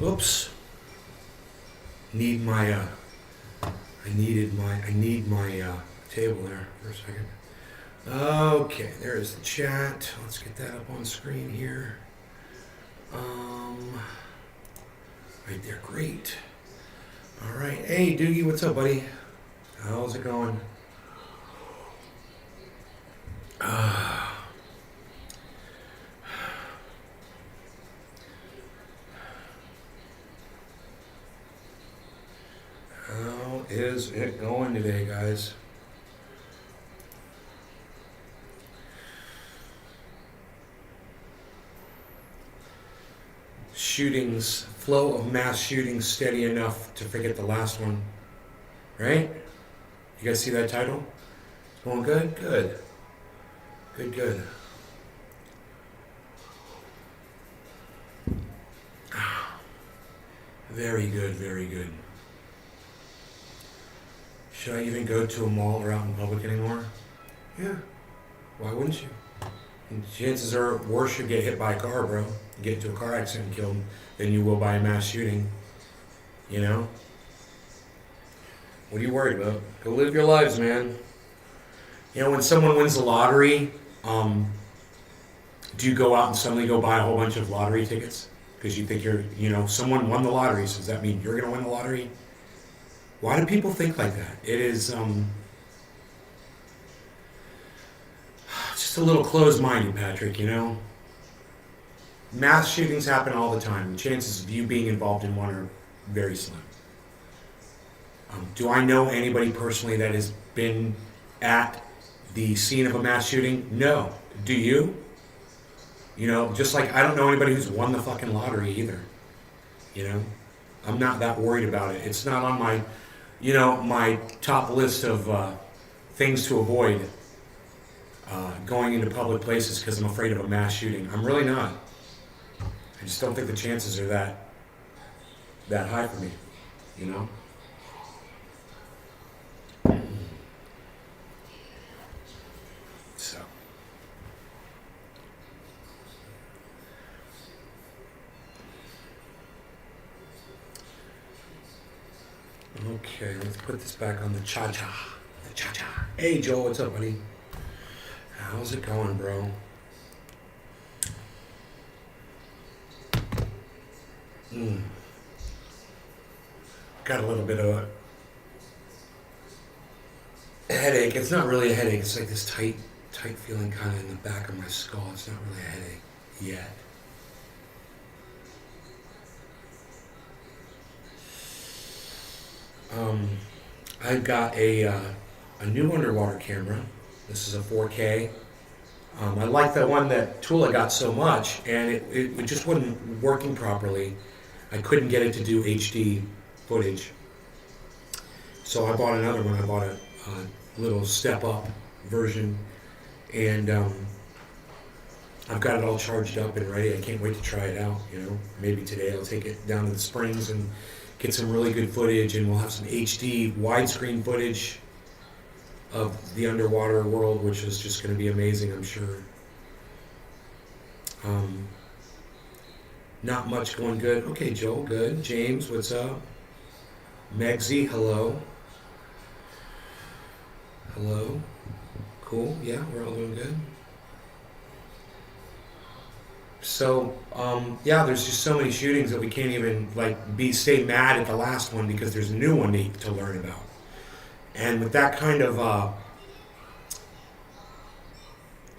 Oops. Need my I need my table there for a second. Okay, there's the chat. Let's get that up on screen here. Right there, great. All right, hey Doogie, what's up, buddy? How's it going? How is it going today, guys? Shootings, flow of mass shootings steady enough to forget the last one, right? You guys see that title? It's going good? Good. Good. Very good, very good. Should I even go to a mall or out in public anymore? Yeah. Why wouldn't you? And chances are worse you get hit by a car, bro. You get into a car accident and killed than you will by a mass shooting. You know? What are you worried about? Go live your lives, man. You know, when someone wins the lottery, do you go out and suddenly go buy a whole bunch of lottery tickets? Because you think someone won the lottery, so does that mean you're going to win the lottery? Why do people think like that? It is just a little closed-minded, Patrick, you know? Mass shootings happen all the time. The chances of you being involved in one are very slim. Do I know anybody personally that has been at the scene of a mass shooting? No. Do you? You know, just like I don't know anybody who's won the fucking lottery either. You know? I'm not that worried about it. It's not on my, my top list of things to avoid going into public places because I'm afraid of a mass shooting. I'm really not. I just don't think the chances are that high for me, you know? So. Okay, let's put this back on the cha-cha. The cha-cha. Hey, Joe, what's up, buddy? How's it going, bro? Got a little bit of a headache. It's not really a headache. It's like this tight feeling kind of in the back of my skull. It's not really a headache yet. I've got a new underwater camera. This is a 4K. I like the one that Tula got so much, and it just wasn't working properly. I couldn't get it to do HD footage. So I bought another one. I bought a little step-up version, and I've got it all charged up and ready. I can't wait to try it out, Maybe today I'll take it down to the Springs and get some really good footage, and we'll have some HD widescreen footage of the underwater world, which is just going to be amazing, I'm sure. Not much going good. Okay, Joel, good. James, what's up? Megsy, hello. Hello. Cool, yeah, we're all doing good. So, there's just so many shootings that we can't even stay mad at the last one because there's a new one to learn about. And with that kind of,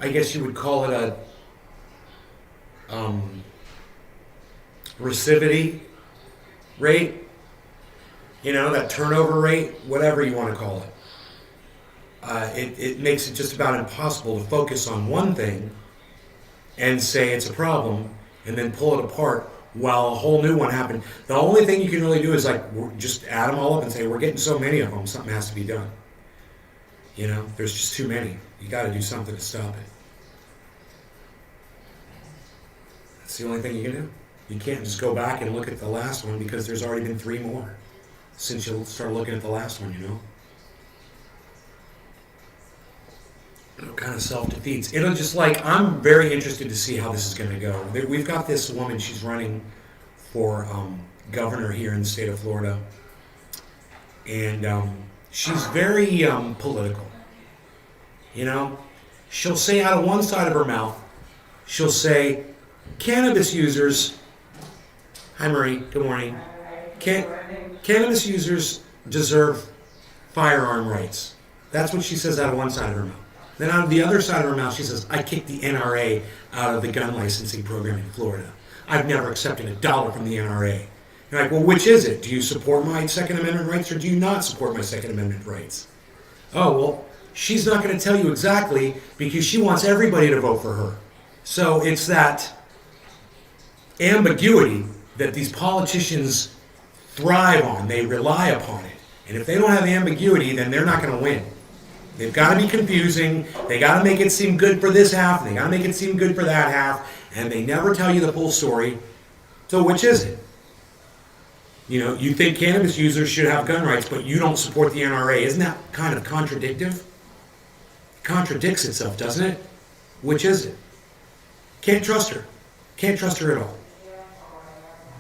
I guess you would call it a recidivity rate, that turnover rate, whatever you want to call it. It makes it just about impossible to focus on one thing and say it's a problem and then pull it apart while a whole new one happened. The only thing you can really do is just add them all up and say, we're getting so many of them, something has to be done. There's just too many. You got to do something to stop it. That's the only thing you can do. You can't just go back and look at the last one because there's already been 3 more since you start looking at the last one, It kind of self-defeats. I'm very interested to see how this is going to go. We've got this woman, she's running for governor here in the state of Florida. And she's very political. You know, she'll say out of one side of her mouth, she'll say, cannabis users, hi Marie, good morning. Cannabis users deserve firearm rights. That's what she says out of one side of her mouth. Then out of the other side of her mouth, she says, I kicked the NRA out of the gun licensing program in Florida. I've never accepted $1 from the NRA. You're like, well, which is it? Do you support my Second Amendment rights or do you not support my Second Amendment rights? Oh, well, she's not going to tell you exactly because she wants everybody to vote for her. So it's that ambiguity that these politicians thrive on. They rely upon it. And if they don't have ambiguity, then they're not going to win. They've got to be confusing. They got to make it seem good for this half. They got to make it seem good for that half. And they never tell you the full story. So which is it? You know, you think cannabis users should have gun rights, but you don't support the NRA. Isn't that kind of contradictive? It contradicts itself, doesn't it? Which is it? Can't trust her. Can't trust her at all.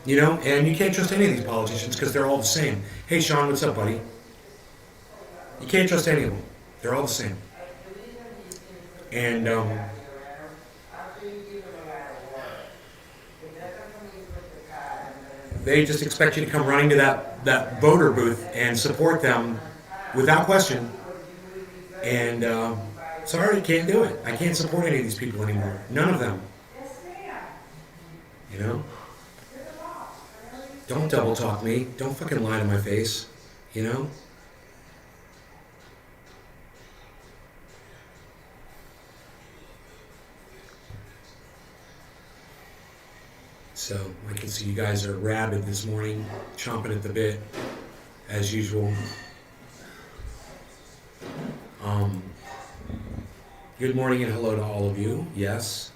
You know, and you can't trust any of these politicians because they're all the same. Hey, Sean, what's up, buddy? You can't trust any of them. They're all the same. And, they just expect you to come running to that voter booth and support them without question. And sorry, I can't do it. I can't support any of these people anymore. None of them. You know? Don't double talk me. Don't fucking lie to my face. You know? So I can see you guys are rabid this morning, chomping at the bit, as usual. Good morning and hello to all of you. Yes.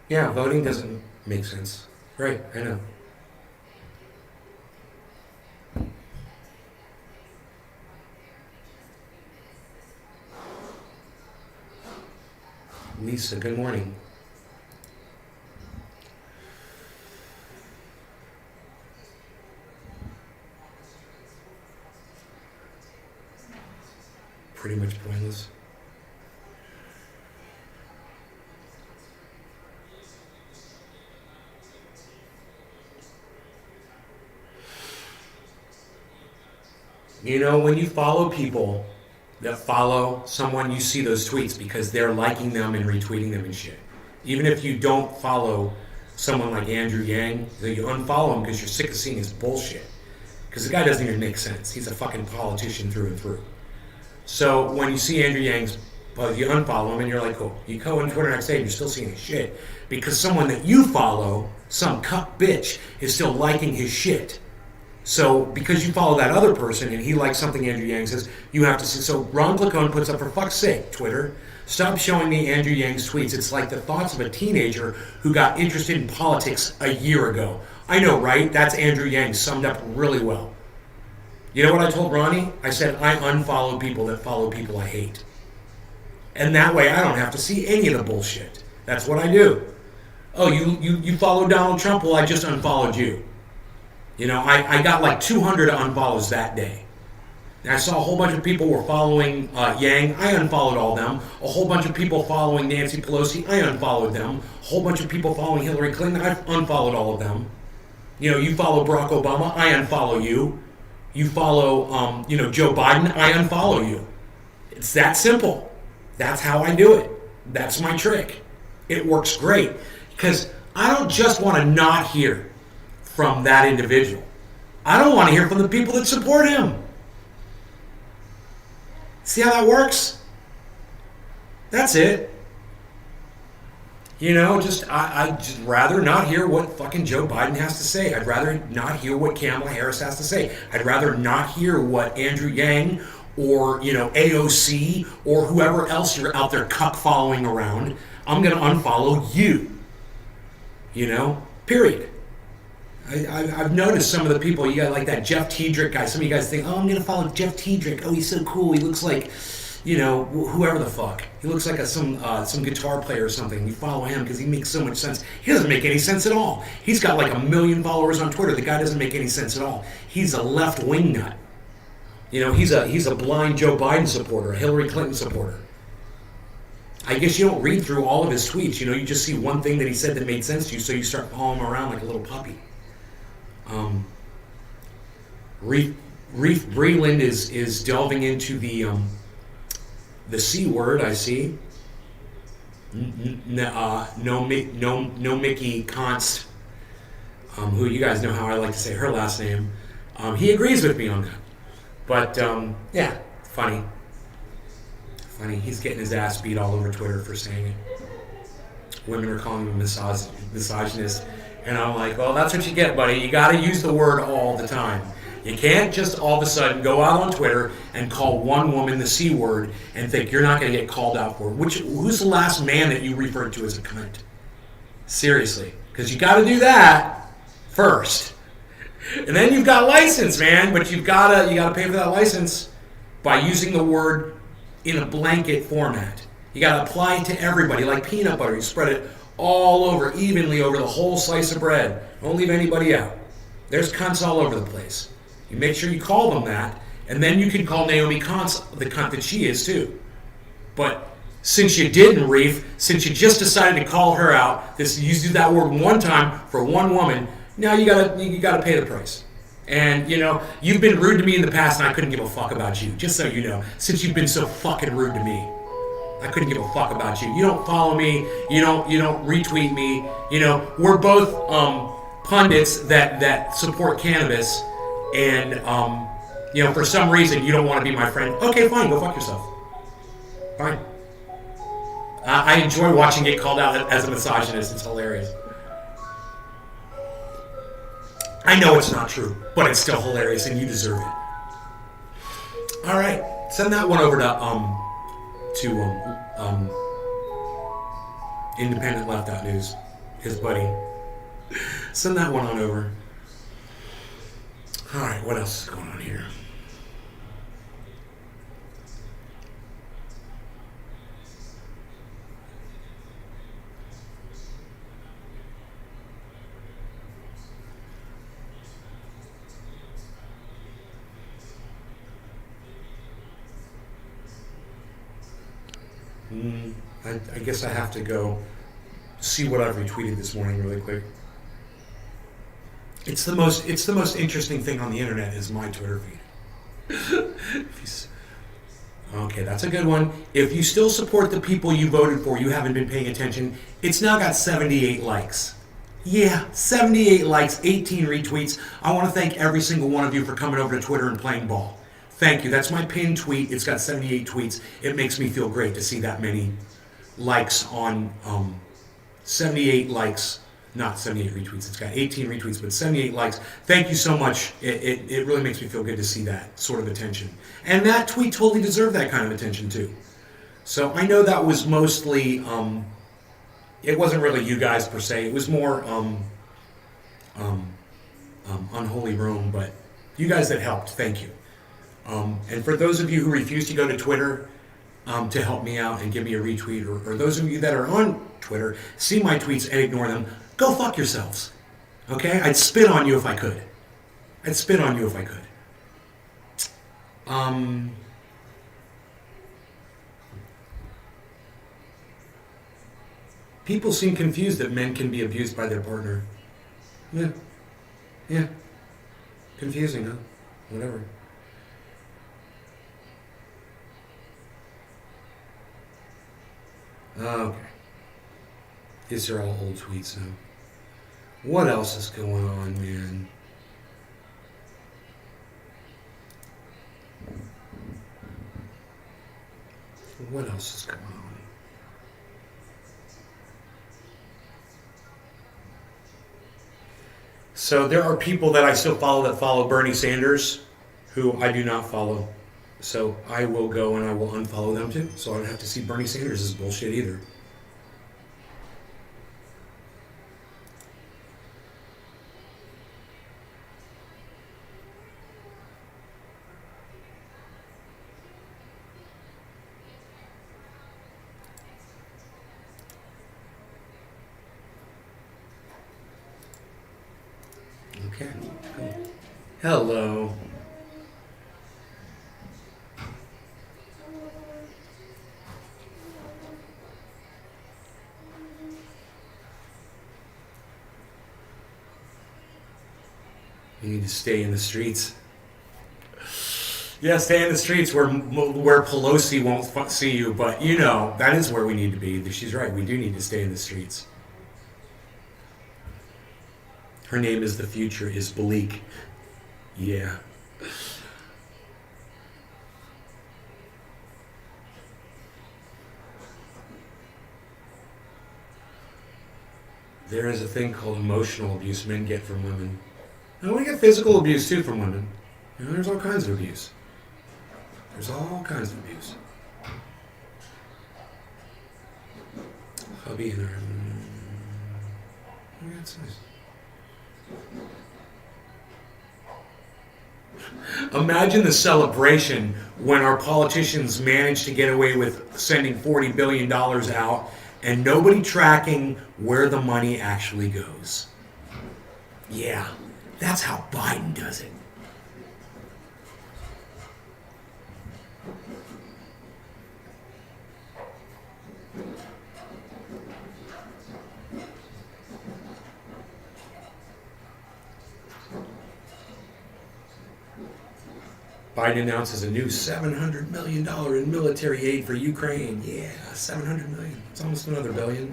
Yeah, voting doesn't make sense. Right, I know. Lisa, good morning. Pretty much pointless. You know, when you follow people that follow someone, you see those tweets because they're liking them and retweeting them and shit. Even if you don't follow someone like Andrew Yang, you unfollow him because you're sick of seeing his bullshit. Because the guy doesn't even make sense. He's a fucking politician through and through. So when you see Andrew Yang's, well, you unfollow him and you're like, cool. You go on Twitter next day and you're still seeing his shit. Because someone that you follow, some cuck bitch, is still liking his shit. So, because you follow that other person and he likes something Andrew Yang says, you have to see. So, Ron Placone puts up, for fuck's sake, Twitter, stop showing me Andrew Yang's tweets. It's like the thoughts of a teenager who got interested in politics a year ago. I know, right? That's Andrew Yang summed up really well. You know what I told Ronnie? I said, I unfollow people that follow people I hate. And that way I don't have to see any of the bullshit. That's what I do. Oh, you follow Donald Trump? Well, I just unfollowed you. You know, I got like 200 unfollows that day. And I saw a whole bunch of people were following Yang. I unfollowed all them. A whole bunch of people following Nancy Pelosi. I unfollowed them. A whole bunch of people following Hillary Clinton. I unfollowed all of them. You know, you follow Barack Obama. I unfollow you. You follow, Joe Biden. I unfollow you. It's that simple. That's how I do it. That's my trick. It works great. Because I don't just want to not hear from that individual. I don't want to hear from the people that support him. See how that works? That's it. You know, I'd just rather not hear what fucking Joe Biden has to say. I'd rather not hear what Kamala Harris has to say. I'd rather not hear what Andrew Yang or, AOC, or whoever else you're out there cuck following around, I'm going to unfollow you. Period. I've noticed some of the people, you got like that Jeff Tiedrick guy. Some of you guys think, oh, I'm going to follow Jeff Tiedrick. Oh, he's so cool. He looks like, whoever the fuck. He looks like some guitar player or something. You follow him because he makes so much sense. He doesn't make any sense at all. He's got like 1 million followers on Twitter. The guy doesn't make any sense at all. He's a left-wing nut. He's a blind Joe Biden supporter, a Hillary Clinton supporter. I guess you don't read through all of his tweets. You just see one thing that he said that made sense to you, so you start following him around like a little puppy. Reef Breland is delving into the C word. I see. No Mickey Const, who you guys know how I like to say her last name. He agrees with me on that. But yeah, funny. He's getting his ass beat all over Twitter for saying it. Women are calling him misogynist. And I'm like, well, that's what you get, buddy. You got to use the word all the time. You can't just all of a sudden go out on Twitter and call one woman the C word and think you're not going to get called out for it. Who's the last man that you referred to as a cunt? Seriously. Because you got to do that first. And then you've got license, man. But you got to pay for that license by using the word in a blanket format. You got to apply it to everybody like peanut butter. You spread it all over, evenly over the whole slice of bread. Don't leave anybody out. There's cunts all over the place. You make sure you call them that, and then you can call Naomi Cunts the cunt that she is too. But since you didn't, Reef, since you just decided to call her out, you used that word one time for one woman, now you gotta pay the price. And you've been rude to me in the past, and I couldn't give a fuck about you. Just so you know, since you've been so fucking rude to me. I couldn't give a fuck about you. You don't follow me. You don't retweet me. We're both pundits that support cannabis, and for some reason you don't want to be my friend. Okay, fine, go fuck yourself. Fine. I enjoy watching it called out as a misogynist. It's hilarious. I know it's not true, but it's still hilarious, and you deserve it. All right, send that one over to Independent Left Out News, his buddy. Send that one on over. All right, what else is going on here? I guess I have to go see what I've retweeted this morning really quick. It's the most interesting thing on the internet is my Twitter feed. Okay, that's a good one. If you still support the people you voted for, you haven't been paying attention. It's now got 78 likes. Yeah, 78 likes, 18 retweets. I want to thank every single one of you for coming over to Twitter and playing ball. Thank you. That's my pinned tweet. It's got 78 tweets. It makes me feel great to see that many likes on 78 likes, not 78 retweets. It's got 18 retweets, but 78 likes. Thank you so much. It really makes me feel good to see that sort of attention. And that tweet totally deserved that kind of attention too. So I know that was mostly, it wasn't really you guys per se. It was more Unholy Rome, but you guys that helped, thank you. And for those of you who refuse to go to Twitter to help me out and give me a retweet, or those of you that are on Twitter, see my tweets and ignore them, go fuck yourselves. Okay? I'd spit on you if I could. People seem confused that men can be abused by their partner. Yeah. Confusing, huh? Whatever. Okay. These are all old tweets now. What else is going on, man? What else is going on? So there are people that I still follow that follow Bernie Sanders, who I do not follow. So I will go and I will unfollow them too. So I don't have to see Bernie Sanders' bullshit either. Okay. Cool. Hello. You need to stay in the streets. Yeah, stay in the streets where Pelosi won't see you. But you know that is where we need to be. She's right. We do need to stay in the streets. Her name is the future is bleak. Yeah. There is a thing called emotional abuse men get from women. And we get physical abuse too from women. You know, there's all kinds of abuse. There's all kinds of abuse. Hubby and her. Yeah, that's nice. Imagine the celebration when our politicians manage to get away with sending $40 billion out and nobody tracking where the money actually goes. Yeah, that's how Biden does it. Biden announces a new $700 million in military aid for Ukraine. Yeah, $700 million. It's almost another billion.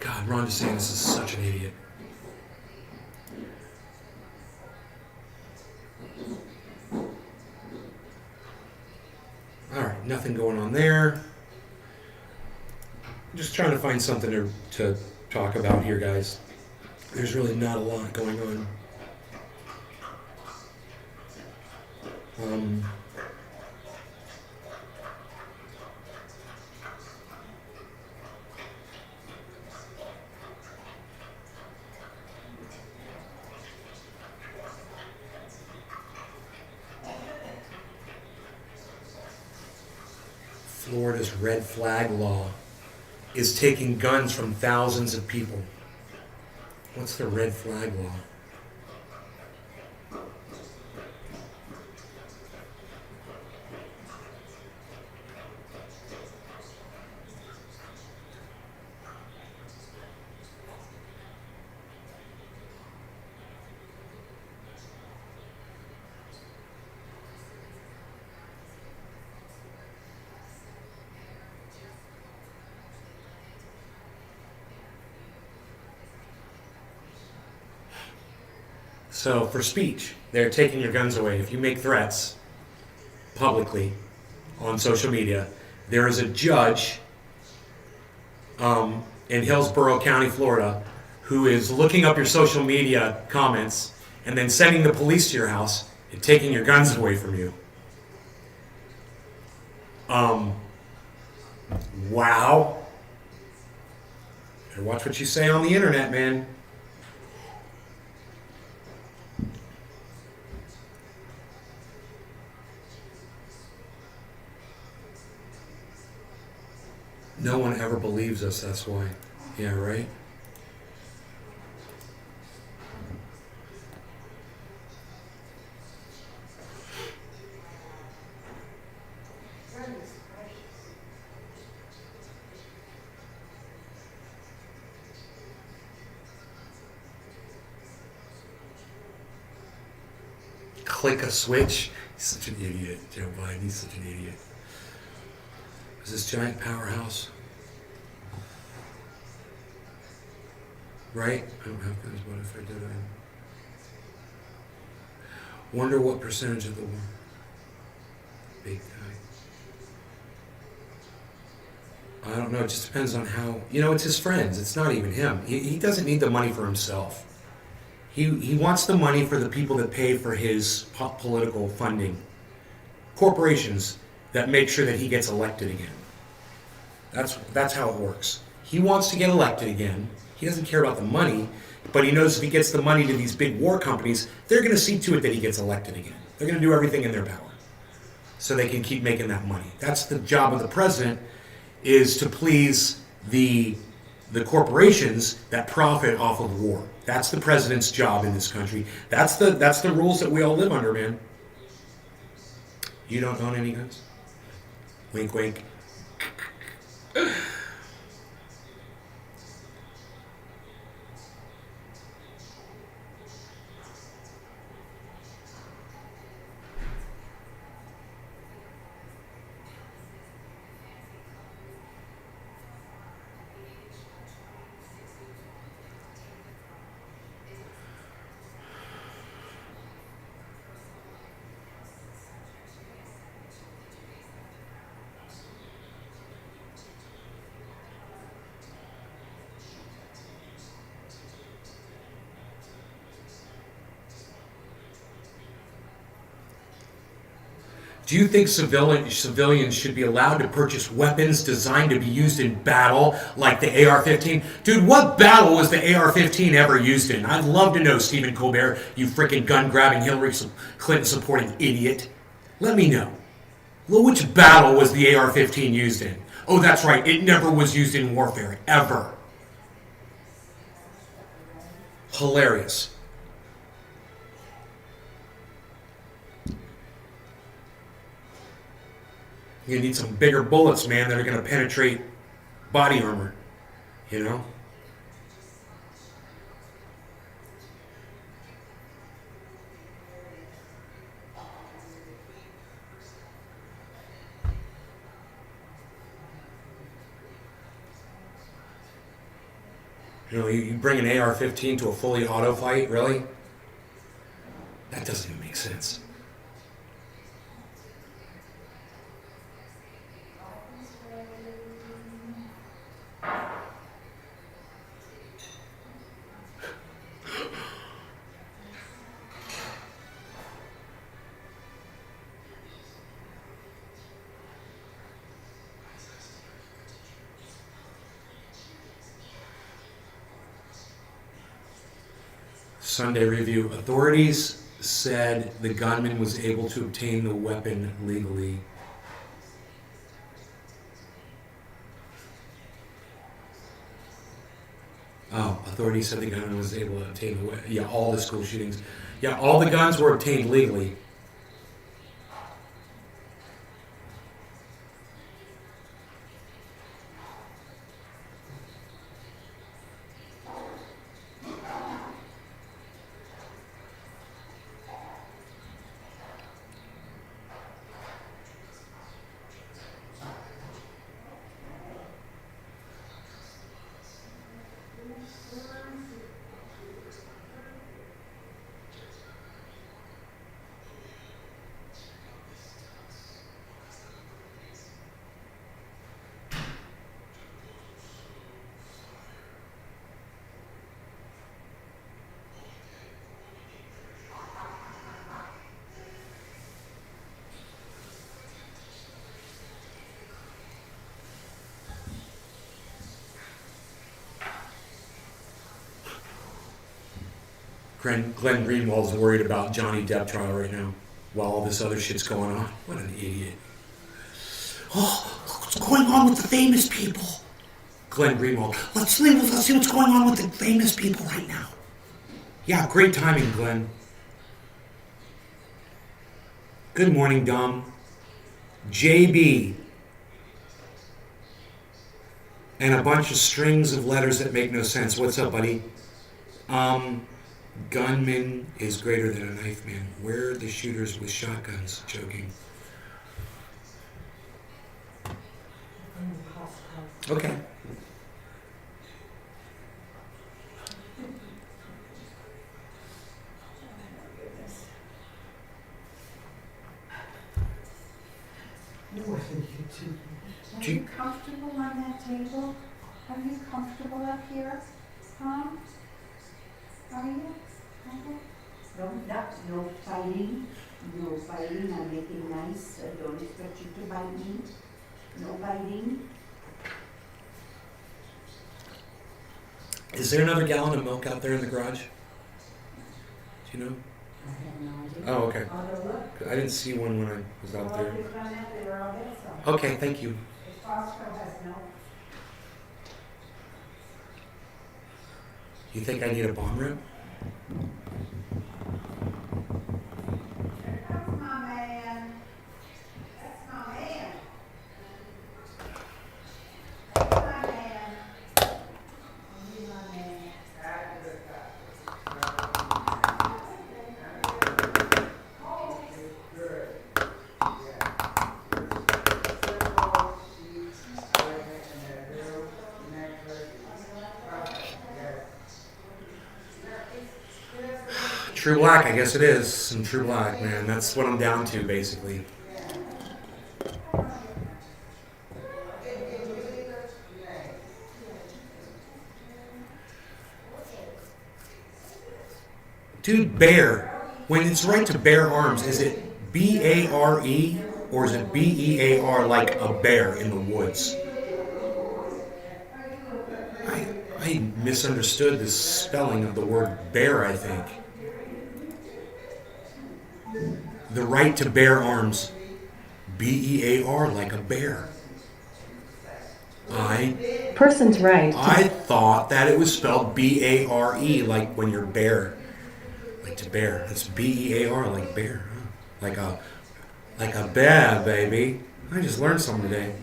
God, Ron DeSantis is such an idiot. All right, nothing going on there. Just trying to find something to talk about here, guys. There's really not a lot going on. Florida's red flag law is taking guns from thousands of people. What's the red flag law? So for speech, they're taking your guns away. If you make threats publicly on social media, there is a judge in Hillsborough County, Florida, who is looking up your social media comments and then sending the police to your house and taking your guns away from you. Wow. Better watch what you say on the internet, man. No one ever believes us, that's why. Yeah, right? click a switch. He's such an idiot, Joe Biden. He's such an idiot. Is this giant powerhouse? Right? I don't have guns. What if I did? Wonder what percentage of the war. Big guy. I don't know. It just depends on how. It's his friends. It's not even him. He doesn't need the money for himself. He wants the money for the people that pay for his political funding. Corporations that make sure that he gets elected again. That's how it works. He wants to get elected again. He doesn't care about the money, but he knows if he gets the money to these big war companies, they're going to see to it that he gets elected again. They're going to do everything in their power so they can keep making that money. That's the job of the president, is to please the corporations that profit off of war. That's the president's job in this country. That's the rules that we all live under, man. You don't own any guns? Wink, wink. Do you think civilians should be allowed to purchase weapons designed to be used in battle, like the AR-15? Dude, what battle was the AR-15 ever used in? I'd love to know, Stephen Colbert, you freaking gun-grabbing Hillary Clinton-supporting idiot. Let me know. Well, which battle was the AR-15 used in? Oh, that's right, it never was used in warfare, ever. Hilarious. You need some bigger bullets, man, that are going to penetrate body armor, you know? You bring an AR-15 to a fully auto fight, really? That doesn't even make sense. Sunday Review. Authorities said the gunman was able to obtain the weapon legally. Oh, authorities said the gunman was able to obtain the weapon. Yeah, all the school shootings. Yeah, all the guns were obtained legally. Glenn Greenwald's worried about Johnny Depp trial right now while all this other shit's going on. What an idiot. Oh, look what's going on with the famous people. Glenn Greenwald. Let's see what's going on with the famous people right now. Yeah, great timing, Glenn. Good morning, Dom. JB. And a bunch of strings of letters that make no sense. What's up, buddy? Gunman is greater than a knife man. Where are the shooters with shotguns? Joking. Okay. Are you comfortable on that table? Are you comfortable up here? Huh? Are you? Okay. No fighting. No fighting. I'm making nice. I don't expect you to bite me. No biting. Is there another gallon of milk out there in the garage? Do you know? I have no idea. Oh, okay. I'll look. I didn't see one when I was out there. There's one out there also. Okay, thank you. Costco has no. You think I need a bomb rib? That's my man. That's my man. That's my man. He's my man. True Black, I guess it is. Some True Black, man. That's what I'm down to, basically. Dude, bear. When it's right to bear arms, is it B-A-R-E or is it B-E-A-R like a bear in the woods? I misunderstood the spelling of the word bear, I think. The right to bear arms. B-E-A-R like a bear. Person's right. I thought that it was spelled B-A-R-E like when you're bear. Like to bear. It's B-E-A-R like bear. Huh? Like a bear, baby. I just learned something today.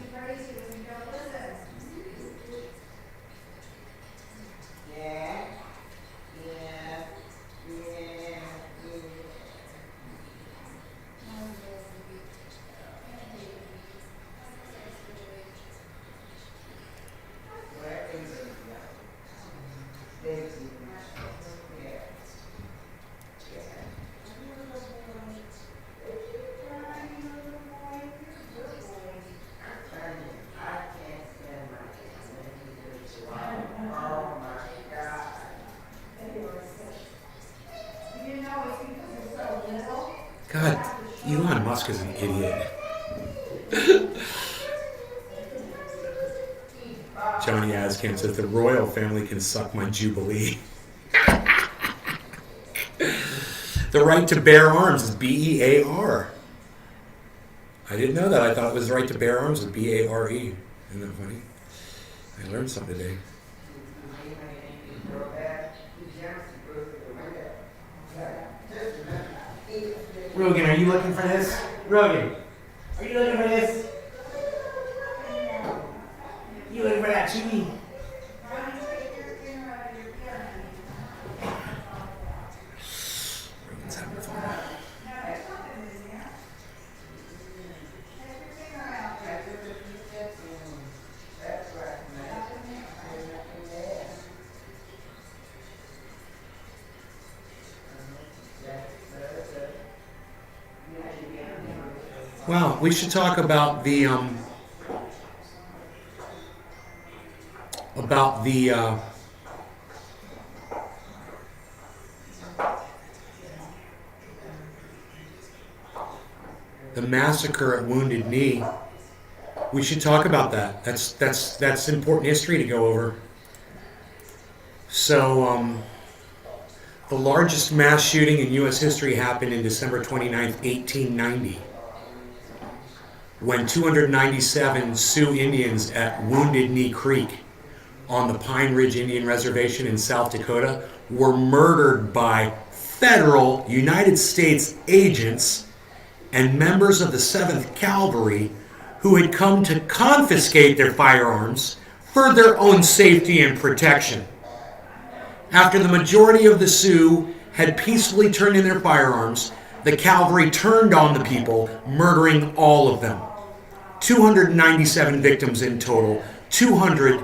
God, Elon Musk is an idiot. Johnny Ascamp says the royal family can suck my jubilee. The right to bear arms is B-E-A-R. I didn't know that. I thought it was the right to bear arms was B-A-R-E. Isn't that funny? I learned something today. Rogan, are you looking for this? Rogan, are you looking for this? You looking for that chewy? Rogan's having fun. Well, we should talk about the massacre at Wounded Knee. We should talk about that. That's important history to go over. So, the largest mass shooting in U.S. history happened in December 29th, 1890. When 297 Sioux Indians at Wounded Knee Creek on the Pine Ridge Indian Reservation in South Dakota were murdered by federal United States agents and members of the 7th Cavalry who had come to confiscate their firearms for their own safety and protection. After the majority of the Sioux had peacefully turned in their firearms, the cavalry turned on the people, murdering all of them. 297 victims in total. 200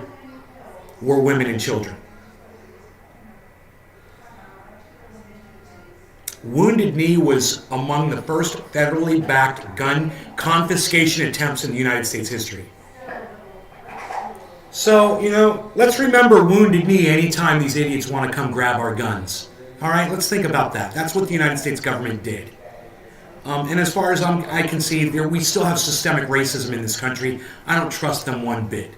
were women and children. Wounded Knee was among the first federally backed gun confiscation attempts in the United States history. So, let's remember Wounded Knee anytime these idiots want to come grab our guns. All right, let's think about that. That's what the United States government did. And as far as I can see, we still have systemic racism in this country. I don't trust them one bit.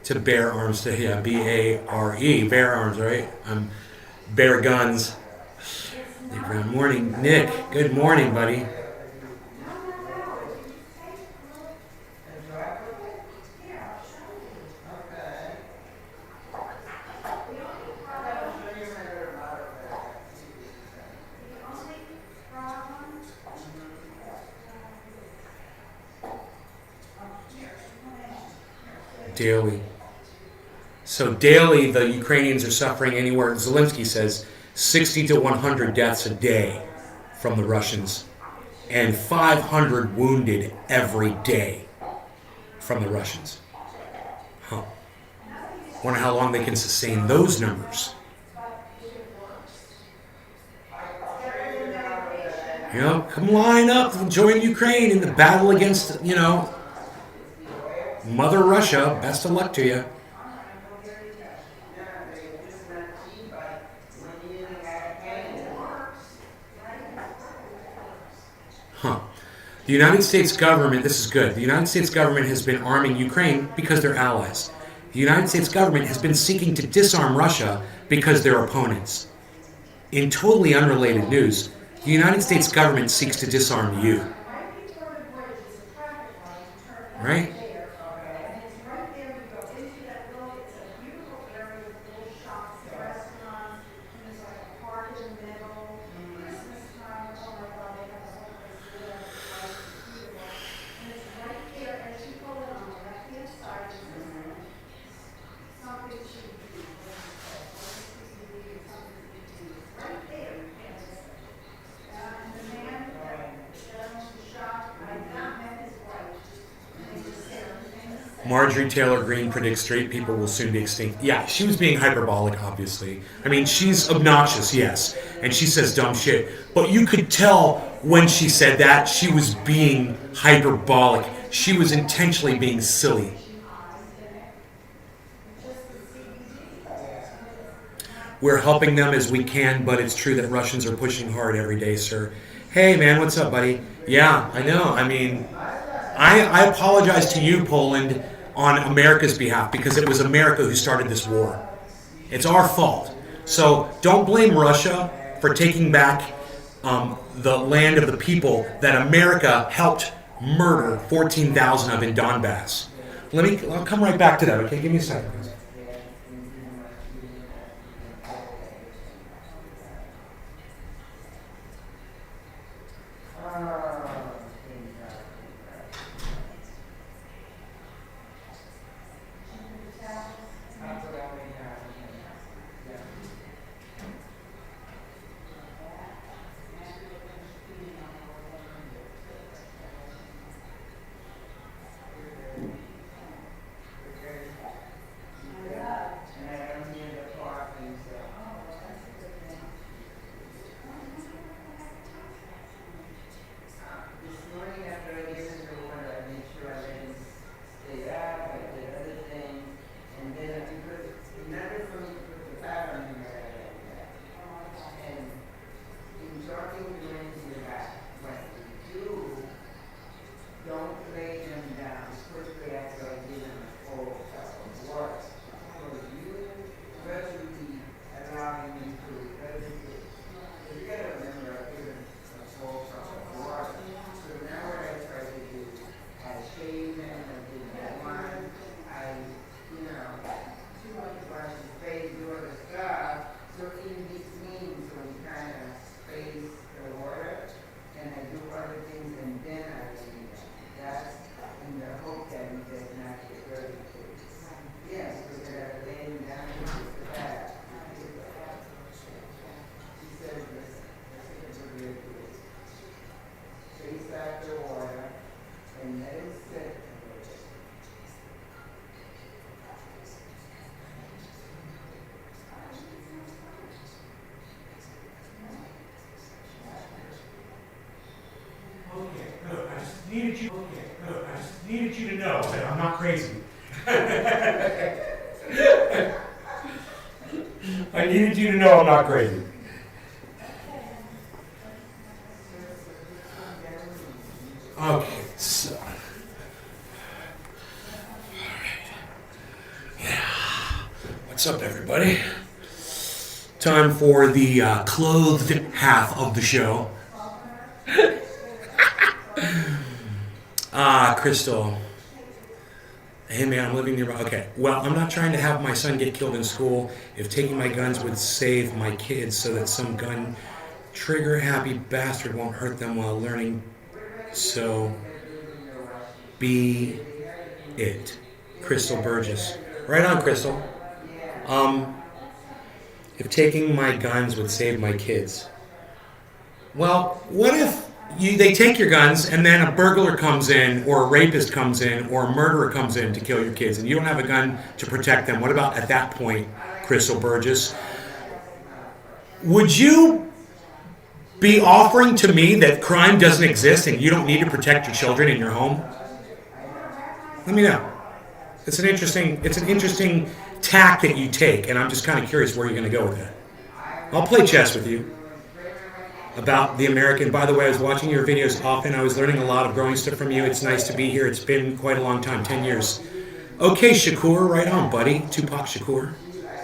To bear arms, to B-A-R-E, bear arms, right? Bear guns. Good morning, Nick. Good morning, buddy. Daily. So daily, the Ukrainians are suffering anywhere, Zelensky says, 60 to 100 deaths a day from the Russians, and 500 wounded every day from the Russians. Wonder how long they can sustain those numbers. Come line up and join Ukraine in the battle against, Mother Russia. Best of luck to you. The United States government, this is good, the United States government has been arming Ukraine because they're allies. The United States government has been seeking to disarm Russia because they're opponents. In totally unrelated news, the United States government seeks to disarm you. Right? Marjorie Taylor Greene predicts straight people will soon be extinct. Yeah, she was being hyperbolic, obviously. I mean, she's obnoxious, yes, and she says dumb shit. But you could tell when she said that, she was being hyperbolic. She was intentionally being silly. We're helping them as we can, but it's true that Russians are pushing hard every day, sir. Hey, man, what's up, buddy? Yeah, I know. I mean, I apologize to you, Poland, on America's behalf, because it was America who started this war. It's our fault. So don't blame Russia for taking back the land of the people that America helped murder 14,000 of in Donbass. I'll come right back to that, okay? Give me a second, please. not crazy. I needed you to know I'm not crazy. Okay, so. What's up, everybody? Time for the clothed half of the show. Crystal. Hey, man, I'm living nearby. Okay, well, I'm not trying to have my son get killed in school. If taking my guns would save my kids so that some gun trigger happy bastard won't hurt them while learning. So, be it. Crystal Burgess. Right on, Crystal. If taking my guns would save my kids. Well, what if they take your guns and then a burglar comes in or a rapist comes in or a murderer comes in to kill your kids and you don't have a gun to protect them? What about at that point, Crystal Burgess? Would you be offering to me that crime doesn't exist and you don't need to protect your children in your home? Let me know. It's an interesting tack that you take, and I'm just kind of curious where you're going to go with that. I'll play chess with you about the American. By the way, I was watching your videos often. I was learning a lot of growing stuff from you. It's nice to be here. It's been quite a long time, 10 years. Okay, Shakur, right on, buddy. Tupac Shakur.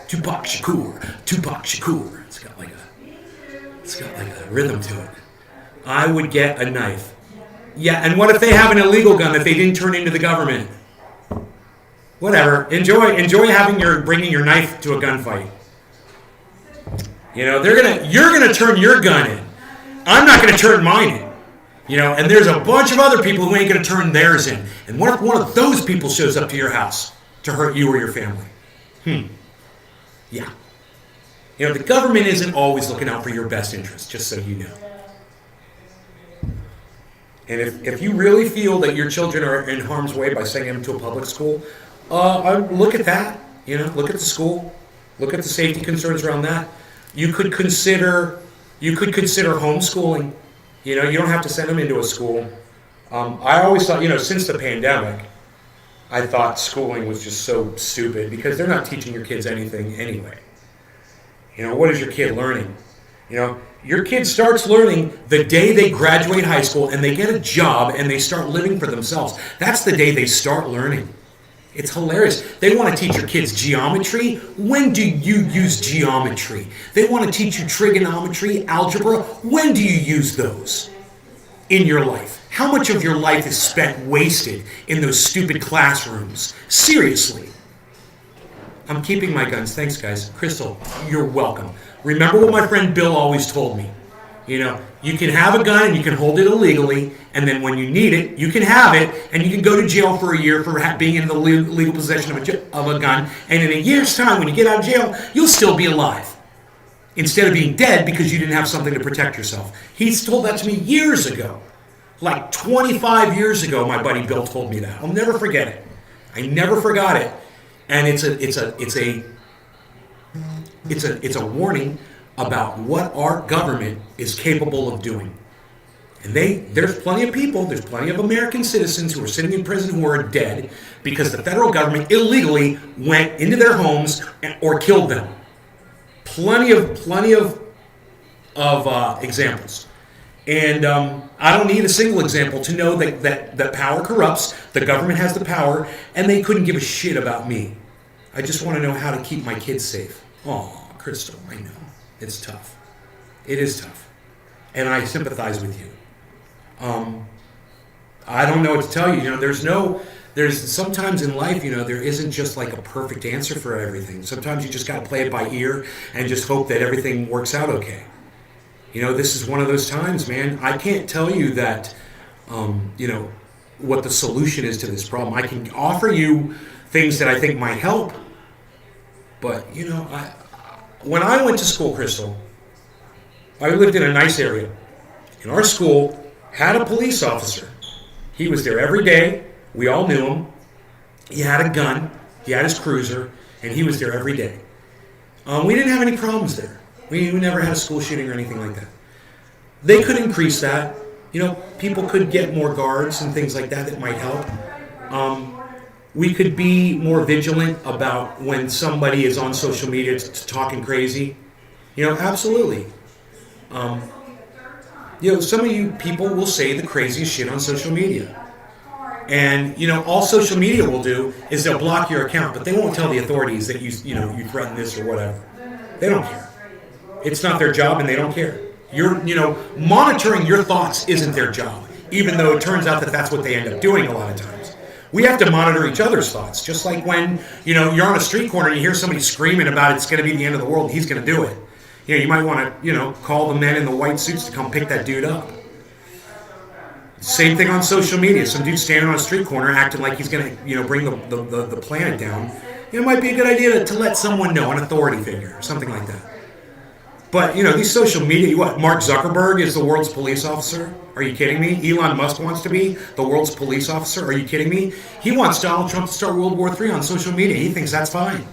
Tupac Shakur. Tupac Shakur. It's got like a rhythm to it. I would get a knife. Yeah, and what if they have an illegal gun that they didn't turn into the government? Whatever. Enjoy bringing your knife to a gunfight. You know, you're gonna turn your gun in. I'm not gonna turn mine in. You know, and there's a bunch of other people who ain't gonna turn theirs in. And what if one of those people shows up to your house to hurt you or your family? Yeah. You know, the government isn't always looking out for your best interest, just so you know. And if you really feel that your children are in harm's way by sending them to a public school, look at that. You know, look at the school. Look at the safety concerns around that. You could consider homeschooling. You know, you don't have to send them into a school. I always thought, you know, since the pandemic, I thought schooling was just so stupid because they're not teaching your kids anything anyway. You know, what is your kid learning? You know, your kid starts learning the day they graduate high school and they get a job and they start living for themselves. That's the day they start learning. It's hilarious. They want to teach your kids geometry. When do you use geometry? They want to teach you trigonometry, algebra. When do you use those in your life? How much of your life is spent wasted in those stupid classrooms? Seriously. I'm keeping my guns. Thanks, guys. Crystal, you're welcome. Remember what my friend Bill always told me. You know, you can have a gun and you can hold it illegally, and then when you need it, you can have it, and you can go to jail for a year for being in the legal possession of a gun, and in a year's time, when you get out of jail, you'll still be alive. Instead of being dead because you didn't have something to protect yourself. He's told that to me years ago. Like 25 years ago, my buddy Bill told me that. I'll never forget it. I never forgot it. And it's a warning about what our government is capable of doing. And there's plenty of people, there's plenty of American citizens who are sitting in prison who are dead because the federal government illegally went into their homes or killed them. Plenty of examples. And I don't need a single example to know that power corrupts, the government has the power, and they couldn't give a shit about me. I just want to know how to keep my kids safe. Oh, Crystal, I know. It's tough. It is tough. And I sympathize with you. I don't know what to tell you. You know, there's sometimes in life, you know, there isn't just like a perfect answer for everything. Sometimes you just got to play it by ear and just hope that everything works out okay. You know, this is one of those times, man. I can't tell you that, you know, what the solution is to this problem. I can offer you things that I think might help. But, you know, when I went to school, Crystal, I lived in a nice area. And our school had a police officer. He was there every day. We all knew him. He had a gun. He had his cruiser. And he was there every day. We didn't have any problems there. We never had a school shooting or anything like that. They could increase that. You know, people could get more guards and things like that that might help. we could be more vigilant about when somebody is on social media talking crazy. You know, absolutely. You know, some of you people will say the craziest shit on social media. And, you know, all social media will do is they'll block your account, but they won't tell the authorities that you threatened this or whatever. They don't care. It's not their job and they don't care. Monitoring your thoughts isn't their job, even though it turns out that that's what they end up doing a lot of times. We have to monitor each other's thoughts, just like when, you're on a street corner and you hear somebody screaming about it's going to be the end of the world, he's going to do it. You might want to, call the men in the white suits to come pick that dude up. Same thing on social media. Some dude standing on a street corner acting like he's going to, bring the planet down. It might be a good idea to let someone know, an authority figure, or something like that. But, these social media, Mark Zuckerberg is the world's police officer? Are you kidding me? Elon Musk wants to be the world's police officer? Are you kidding me? He wants Donald Trump to start World War III on social media. He thinks that's fine.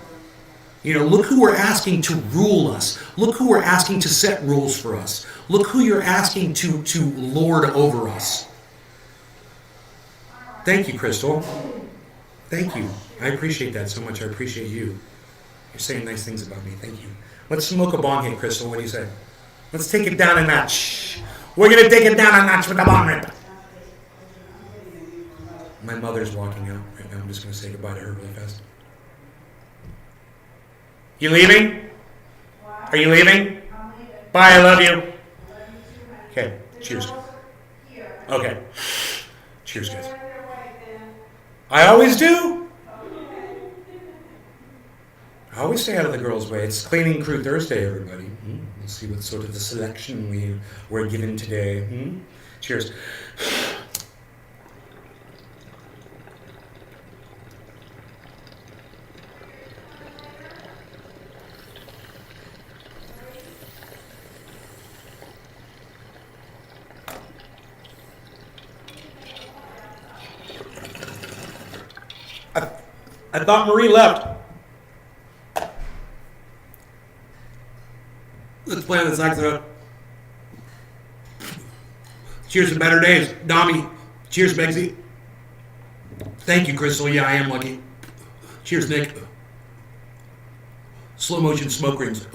Look who we're asking to rule us. Look who we're asking to set rules for us. Look who you're asking to lord over us. Thank you, Crystal. Thank you. I appreciate that so much. I appreciate you. You're saying nice things about me. Thank you. Let's smoke a bong hit, Crystal. What do you say? Let's take it down a notch. We're going to take it down a notch with a bong rip. My mother's walking out right now. I'm just going to say goodbye to her really fast. You leaving? Are you leaving? Bye, I love you. Okay, cheers. Okay. Cheers, guys. I always do. I always stay out of the girls' way. It's Cleaning Crew Thursday, everybody. Let's see what sort of the selection we're given today. Cheers. I thought Marie left. Let's play on the saxophone. Cheers to better days. Dami. Cheers, Begsy. Thank you, Crystal. Yeah, I am lucky. Cheers, Nick. Slow motion smoke rings.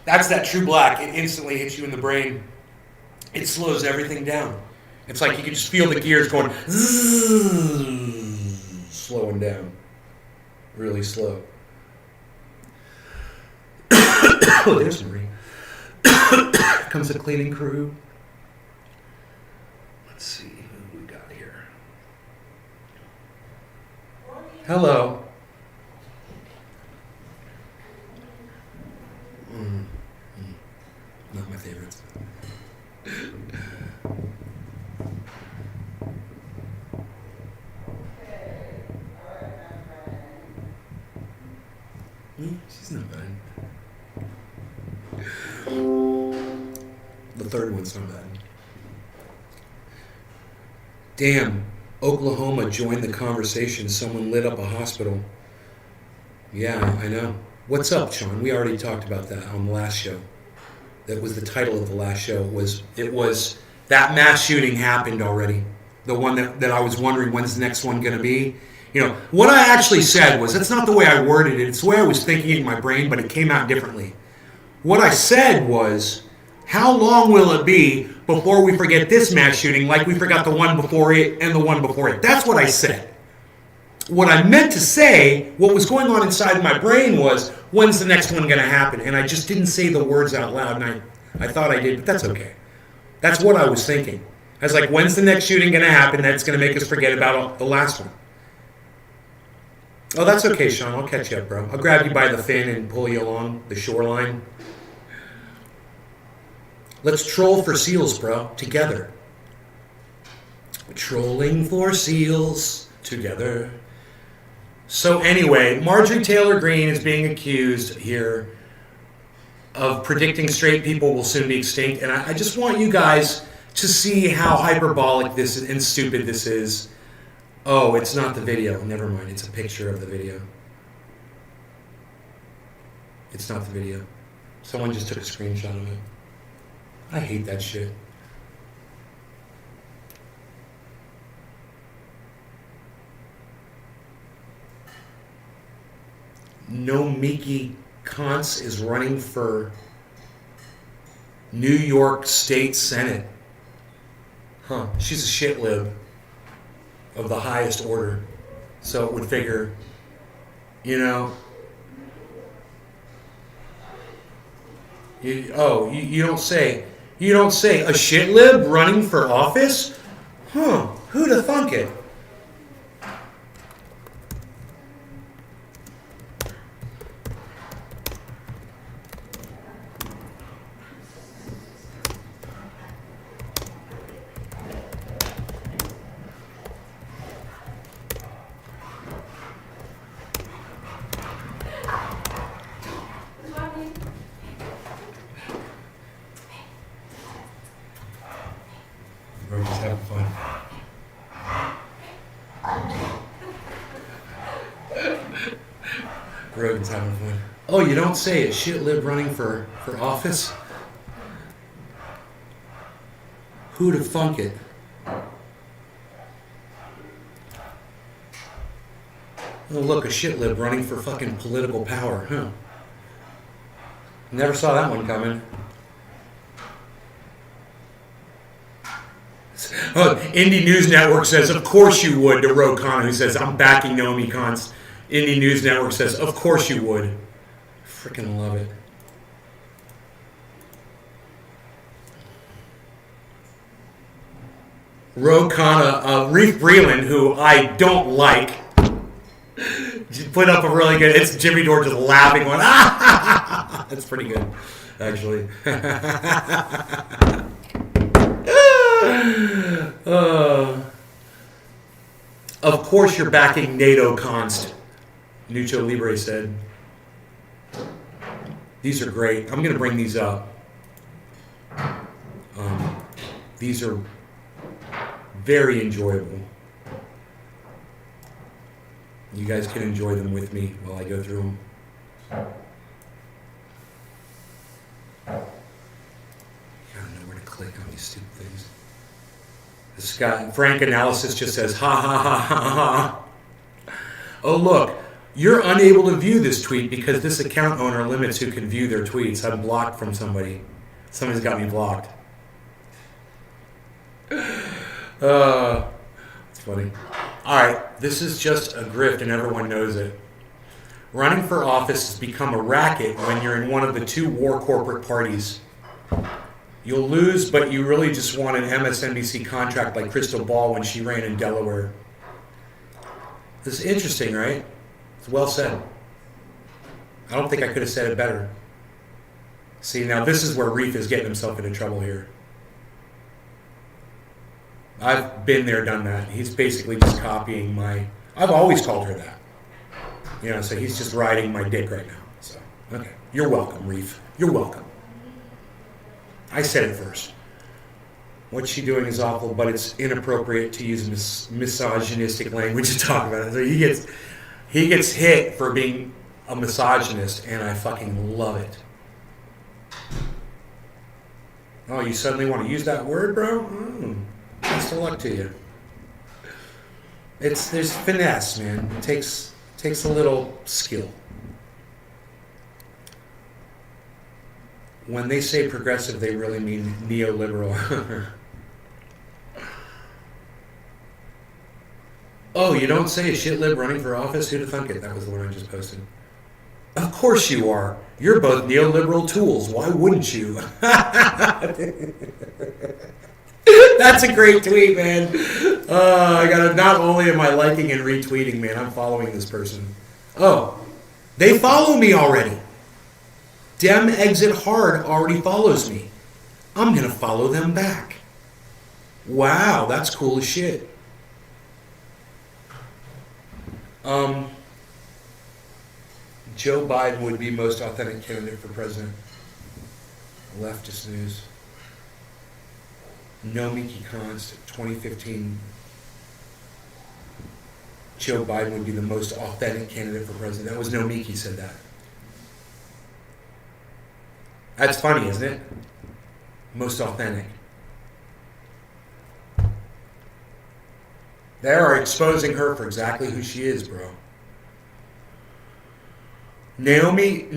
That's that true black. It instantly hits you in the brain. It slows everything down. It's like you can just feel the gears going zzz, slowing down. Really slow. Oh, there's Marie. Comes the cleaning crew. Let's see who we got here. Hello. Not my favorites. She's not bad. The third one's not bad. Damn, Oklahoma joined the conversation. Someone lit up a hospital. Yeah, I know. What's up, Sean? We already talked about that on the last show. That was the title of the last show. It was that mass shooting happened already. The one that I was wondering when's the next one going to be. What I actually said was, that's not the way I worded it. It's the way I was thinking it in my brain, but it came out differently. What I said was, how long will it be before we forget this mass shooting like we forgot the one before it and the one before it? That's what I said. What I meant to say, what was going on inside my brain was, when's the next one going to happen? And I just didn't say the words out loud, and I thought I did, but that's okay. That's what I was thinking. I was like, when's the next shooting going to happen that's going to make us forget about the last one? Oh, that's okay, Sean. I'll catch you up, bro. I'll grab you by the fin and pull you along the shoreline. Let's troll for seals, bro. Together. Trolling for seals. Together. So anyway, Marjorie Taylor Greene is being accused here of predicting straight people will soon be extinct. And I just want you guys to see how hyperbolic this is and stupid this is. Oh, it's not the video. Never mind. It's a picture of the video. It's not the video. Someone just took a screenshot of it. I hate that shit. No Miki Kantz is running for New York State Senate. Huh. She's a shit lib of the highest order. So it would figure, you know. You don't say. You don't say a shit lib running for office? Huh. Who'd have thunk it? We're just having fun. Rogan's having fun. Oh, you don't say it. Shit lib running for office? Who'd have thunk it? Oh, look, a shit lib running for fucking political power, huh? Never saw that one coming. Oh, Indie News Network says, of course you would, to Ro Khanna, who says, I'm backing Naomi Kantz. Indie News Network says, of course you would. Freaking love it. Ro Khanna, Reef Breland, who I don't like, put up a really good, it's Jimmy Dore just laughing, going, ah! That's pretty good, actually. Of course you're backing NATO Const, Nucho Libre said. These are great. I'm going to bring these up. These are very enjoyable. You guys can enjoy them with me while I go through them. I don't know where to click on these stupid things. This guy, Frank Analysis just says, ha ha ha ha ha. Oh look, you're unable to view this tweet because this account owner limits who can view their tweets. I'm blocked from somebody. Somebody's got me blocked. It's funny. Alright, this is just a grift and everyone knows it. Running for office has become a racket when you're in one of the two war corporate parties. You'll lose, but you really just want an MSNBC contract like Crystal Ball when she ran in Delaware. This is interesting, right? It's well said. I don't think I could have said it better. See, now this is where Reef is getting himself into trouble here. I've been there, done that. He's basically just copying my... I've always called her that. You know, so he's just riding my dick right now. So, okay. You're welcome, Reef. You're welcome. I said it first. What she's doing is awful, but it's inappropriate to use misogynistic language to talk about it. So he gets hit for being a misogynist, and I fucking love it. Oh, you suddenly want to use that word, bro? Best of luck to you. There's finesse, man. It takes a little skill. When they say progressive, they really mean neoliberal. Oh, you don't say a shit lib running for office? Who'd have thunk it? That was the one I just posted. Of course you are. You're both neoliberal tools. Why wouldn't you? That's a great tweet, man. I gotta, not only am I liking and retweeting, man, I'm following this person. Oh, they follow me already. Dem Exit Hard already follows me. I'm gonna follow them back. Wow, that's cool as shit. Joe Biden would be most authentic candidate for president. Leftist news. No Miki Kantz, 2015. Joe Biden would be the most authentic candidate for president. That was No Miki said that. That's funny, isn't it? most authentic. They are exposing her for exactly who she is, bro. Nomiki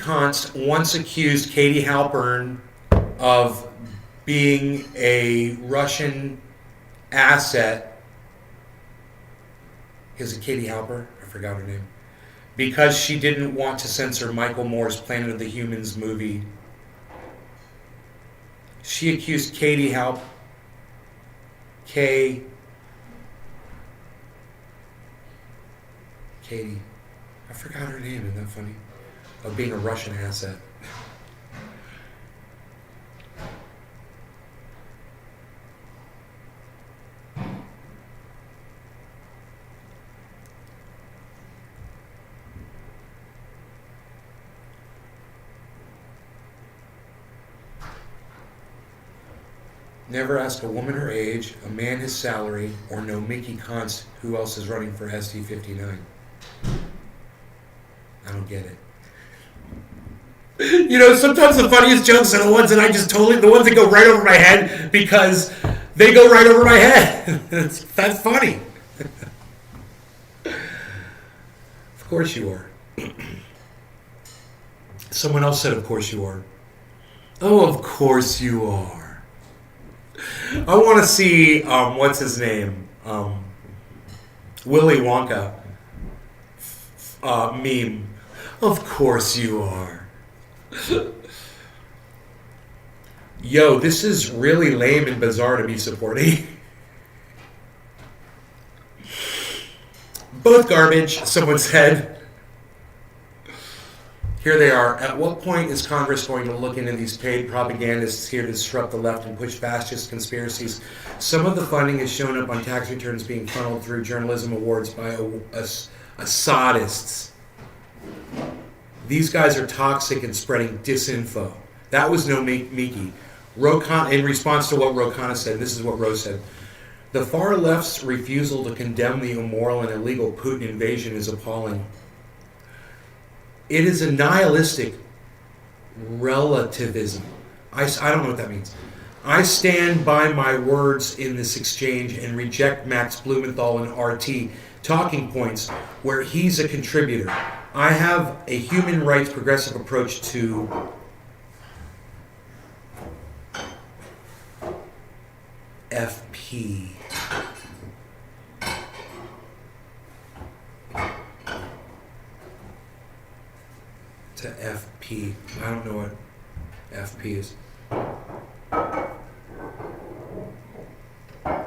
Konst once accused Katie Halpern of being a Russian asset. Is it Katie Halper? I forgot her name. Because she didn't want to censor Michael Moore's Planet of the Humans movie. She accused Katie Katie. I forgot her name, isn't that funny? Of being a Russian asset. Never ask a woman her age, a man his salary, or know Mickey Konst who else is running for SD59. I don't get it. You know, sometimes the funniest jokes are the ones that the ones that go right over my head because they go right over my head. That's funny. Of course you are. Someone else said, of course you are. Oh, of course you are. I want to see, what's his name? Willy Wonka meme. Of course you are. Yo, this is really lame and bizarre to be supporting. Both garbage, someone said. Here they are. At what point is Congress going to look into these paid propagandists here to disrupt the left and push fascist conspiracies? Some of the funding has shown up on tax returns being funneled through journalism awards by Assadists. These guys are toxic and spreading disinfo. That was no Miki. In response to what Rokana said, this is what Rose said. The far left's refusal to condemn the immoral and illegal Putin invasion is appalling. It is a nihilistic relativism. I don't know what that means. I stand by my words in this exchange and reject Max Blumenthal and RT talking points where he's a contributor. I have a human rights progressive approach to FP. To FP. I don't know what FP is.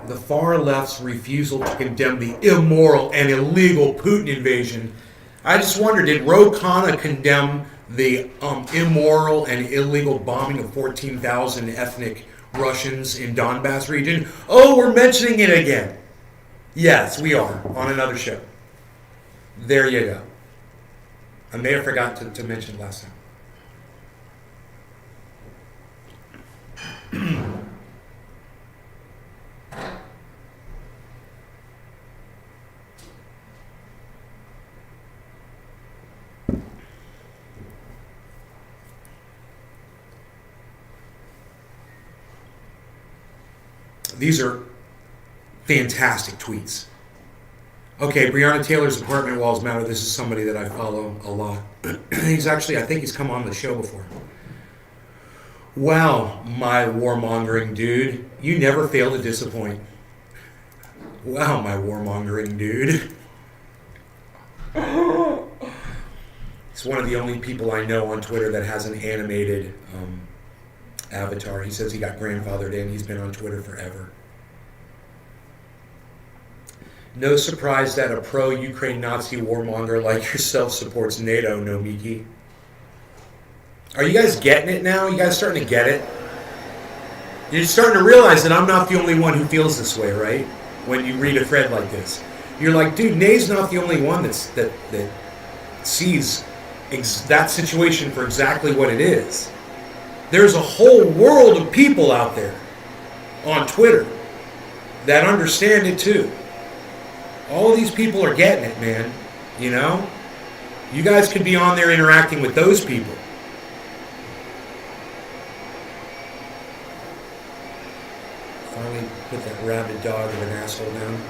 The far left's refusal to condemn the immoral and illegal Putin invasion. I just wonder, did Rokana condemn the immoral and illegal bombing of 14,000 ethnic Russians in Donbass region? Oh, we're mentioning it again. Yes, we are, on another show. There you go. I may have forgot to mention it last time. These are fantastic tweets. Okay, Breonna Taylor's apartment walls matter. This is somebody that I follow a lot. He's actually, I think he's come on the show before. Wow, my warmongering dude. You never fail to disappoint. Wow, my warmongering dude. He's one of the only people I know on Twitter that has an animated avatar. He says he got grandfathered in. He's been on Twitter forever. No surprise that a pro-Ukraine Nazi warmonger like yourself supports NATO, no Miki. Are you guys getting it now? You guys starting to get it? You're starting to realize that I'm not the only one who feels this way, right? When you read a thread like this. You're like, dude, Nay's not the only one that sees that situation for exactly what it is. There's a whole world of people out there on Twitter that understand it too. All of these people are getting it, man. You know? You guys could be on there interacting with those people. me put that rabid dog of an asshole down.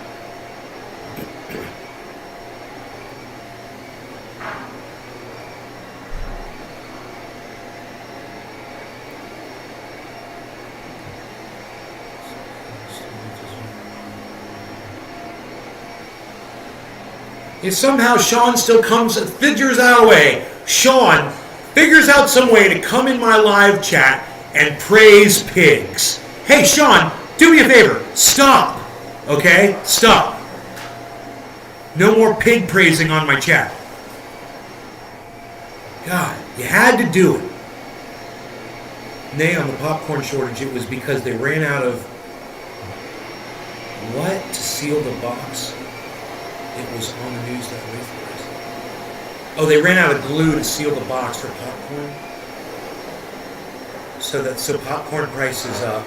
If somehow Sean still figures out a way, Sean figures out some way to come in my live chat and praise pigs. Hey, Sean, do me a favor. Stop. Okay? Stop. No more pig praising on my chat. God, you had to do it. Nay, on the popcorn shortage, it was because they ran out of what to seal the box? It was on the news that way. Oh, they ran out of glue to seal the box for popcorn. So popcorn price is up.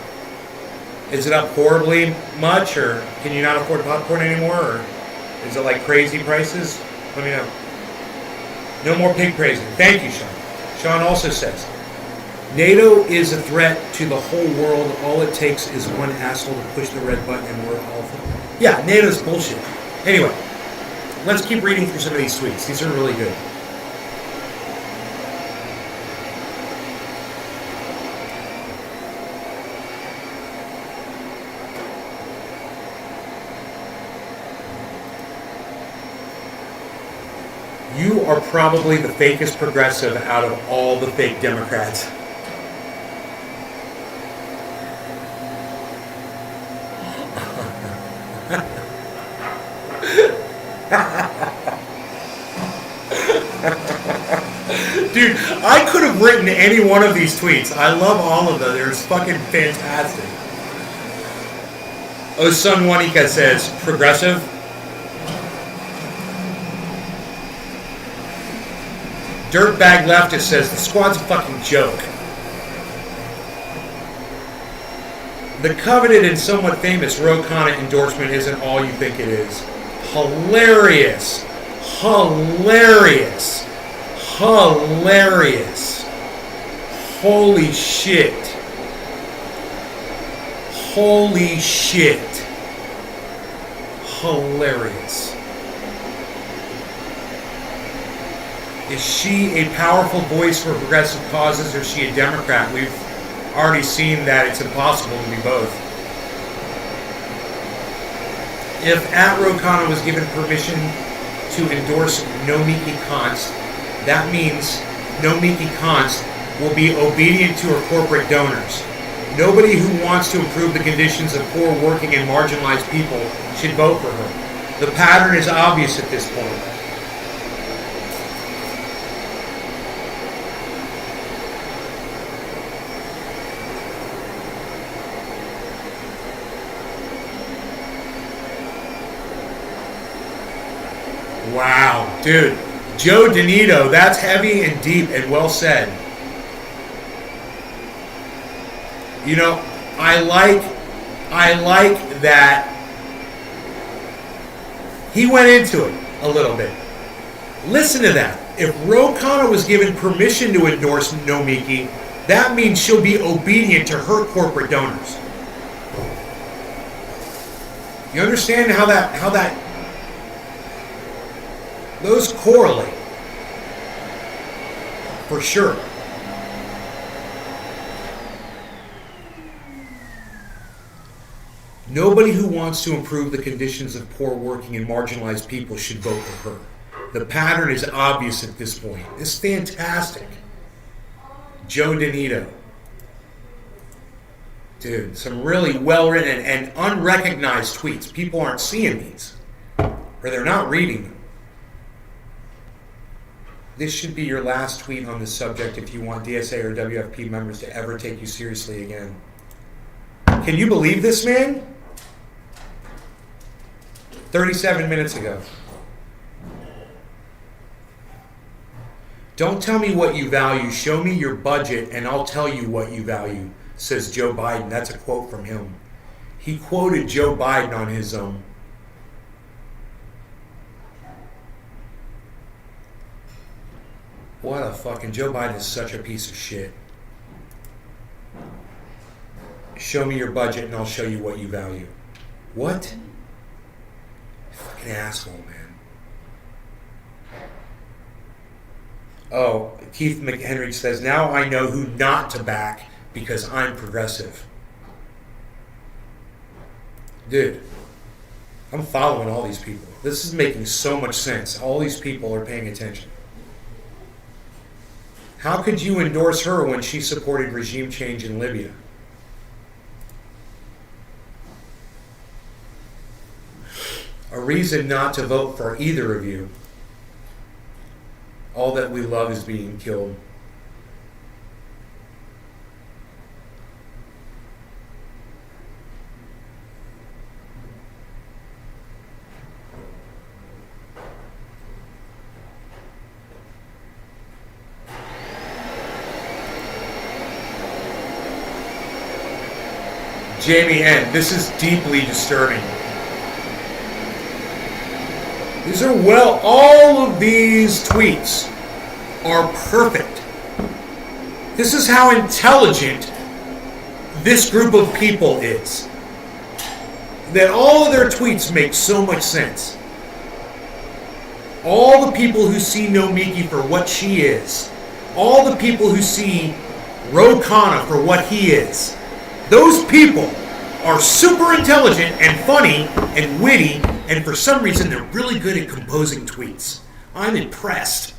Is it up horribly much, or can you not afford popcorn anymore, or is it like crazy prices? Let me know. No more pig praising. Thank you, Sean. Sean also says, NATO is a threat to the whole world. All it takes is one asshole to push the red button and we're all... Yeah, NATO's bullshit. Anyway. Let's keep reading through some of these tweets. These are really good. You are probably the fakest progressive out of all the fake Democrats. Dude, I could have written any one of these tweets. I love all of them. They're fucking fantastic. Osun Wanika says, progressive. Dirtbag leftist says, the squad's a fucking joke. The coveted and somewhat famous Ro Khanna endorsement isn't all you think it is. Hilarious. Hilarious. Hilarious. Holy shit. Holy shit. Hilarious. Is she a powerful voice for progressive causes, or is she a Democrat? We've already seen that it's impossible to be both. If @Ro Khanna was given permission to endorse Nomiki Konst, that means Nomiki Konst will be obedient to her corporate donors. Nobody who wants to improve the conditions of poor, working, and marginalized people should vote for her. The pattern is obvious at this point. Wow, dude. Joe Donito, that's heavy and deep and well said. You know, I like that he went into it a little bit. Listen to that. If Ro Khanna was given permission to endorse Nomiki, that means she'll be obedient to her corporate donors. You understand how that those correlate, for sure. Nobody who wants to improve the conditions of poor, working, and marginalized people should vote for her. The pattern is obvious at this point. It's fantastic. Joe Donito. Dude, some really well-written and unrecognized tweets. People aren't seeing these, or they're not reading them. This should be your last tweet on this subject if you want DSA or WFP members to ever take you seriously again. Can you believe this, man? 37 minutes ago. Don't tell me what you value. Show me your budget and I'll tell you what you value, says Joe Biden. That's a quote from him. He quoted Joe Biden on his What a fucking... Joe Biden is such a piece of shit. Show me your budget and I'll show you what you value. What? Fucking asshole, man. Oh, Keith McHenry says, now I know who not to back because I'm progressive. Dude, I'm following all these people. This is making so much sense. All these people are paying attention. How could you endorse her when she supported regime change in Libya? A reason not to vote for either of you. All that we love is being killed. Jamie N., this is deeply disturbing. These are all of these tweets are perfect. This is how intelligent this group of people is. That all of their tweets make so much sense. All the people who see Nomiki for what she is, all the people who see Ro Khanna for what he is, those people are super intelligent and funny and witty, and for some reason they're really good at composing tweets. I'm impressed.